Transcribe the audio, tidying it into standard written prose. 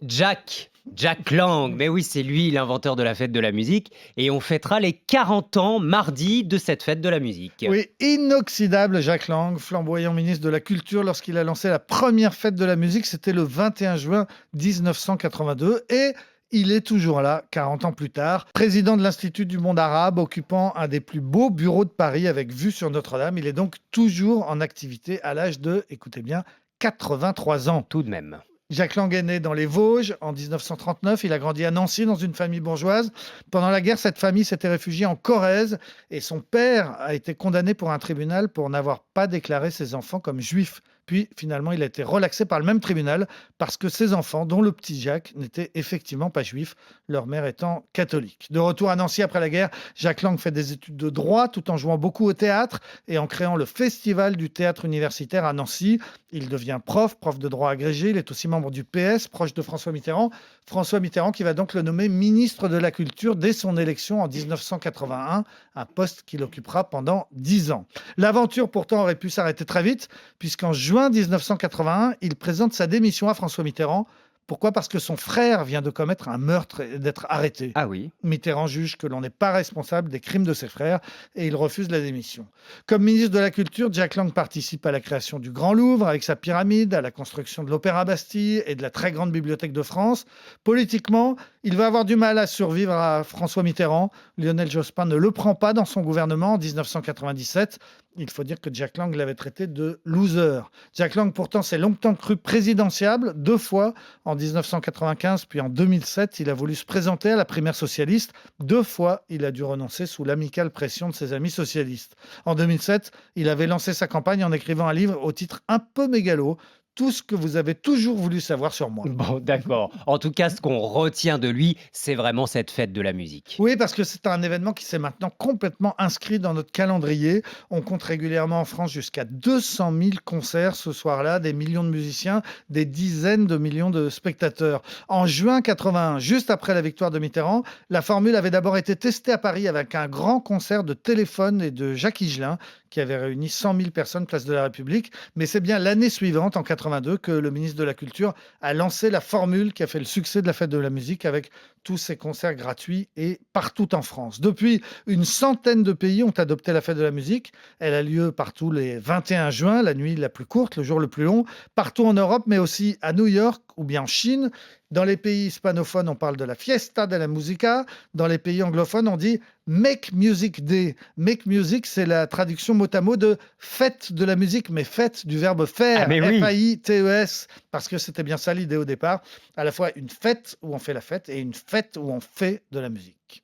Jack Lang, mais oui, c'est lui l'inventeur de la fête de la musique, et on fêtera les 40 ans mardi de cette fête de la musique. Oui, inoxydable Jacques Lang, flamboyant ministre de la Culture lorsqu'il a lancé la première fête de la musique, c'était le 21 juin 1982 et il est toujours là, 40 ans plus tard, président de l'Institut du monde arabe, occupant un des plus beaux bureaux de Paris avec vue sur Notre-Dame. Il est donc toujours en activité à l'âge de, écoutez bien, 83 ans. Tout de même. Jacques Lang est né dans les Vosges en 1939. Il a grandi à Nancy dans une famille bourgeoise. Pendant la guerre, cette famille s'était réfugiée en Corrèze et son père a été condamné pour un tribunal pour n'avoir pas déclaré ses enfants comme juifs. Puis finalement, il a été relaxé par le même tribunal parce que ses enfants, dont le petit Jacques, n'étaient effectivement pas juifs, leur mère étant catholique. De retour à Nancy après la guerre, Jacques Lang fait des études de droit tout en jouant beaucoup au théâtre et en créant le Festival du théâtre universitaire à Nancy. Il devient prof de droit agrégé. Il est aussi membre du PS, proche de François Mitterrand. François Mitterrand qui va donc le nommer ministre de la Culture dès son élection en 1981, un poste qu'il occupera pendant 10 ans. L'aventure pourtant aurait pu s'arrêter très vite, puisqu'en juin 1981, il présente sa démission à François Mitterrand. Pourquoi? Parce que son frère vient de commettre un meurtre et d'être arrêté. Ah oui. Mitterrand juge que l'on n'est pas responsable des crimes de ses frères et il refuse la démission. Comme ministre de la Culture, Jack Lang participe à la création du Grand Louvre avec sa pyramide, à la construction de l'Opéra Bastille et de la très grande Bibliothèque de France. Politiquement, il va avoir du mal à survivre à François Mitterrand. Lionel Jospin ne le prend pas dans son gouvernement en 1997. Il faut dire que Jack Lang l'avait traité de loser. Jack Lang, pourtant, s'est longtemps cru présidentiable, 2 fois, en 1995 puis en 2007. Il a voulu se présenter à la primaire socialiste. 2 fois, il a dû renoncer sous l'amicale pression de ses amis socialistes. En 2007, il avait lancé sa campagne en écrivant un livre au titre un peu mégalo, Tout ce que vous avez toujours voulu savoir sur moi. Bon, d'accord. En tout cas, ce qu'on retient de lui, c'est vraiment cette fête de la musique. Oui, parce que c'est un événement qui s'est maintenant complètement inscrit dans notre calendrier. On compte régulièrement en France jusqu'à 200 000 concerts ce soir-là, des millions de musiciens, des dizaines de millions de spectateurs. En juin 81, juste après la victoire de Mitterrand, la formule avait d'abord été testée à Paris avec un grand concert de Téléphone et de Jacques Higelin qui avait réuni 100 000 personnes place de la République. Mais c'est bien l'année suivante, en 82, que le ministre de la Culture a lancé la formule qui a fait le succès de la fête de la musique avec tous ces concerts gratuits et partout en France. Depuis, une centaine de pays ont adopté la fête de la musique. Elle a lieu partout les 21 juin, la nuit la plus courte, le jour le plus long, partout en Europe, mais aussi à New York ou bien en Chine. Dans les pays hispanophones, on parle de la Fiesta de la Musica. Dans les pays anglophones, on dit Make Music Day. Make Music, c'est la traduction mot à mot de fête de la musique, mais fête du verbe faire, Ah mais oui. F-A-I-T-E-S, parce que c'était bien ça l'idée au départ. À la fois une fête où on fait la fête et une fête où on fait de la musique.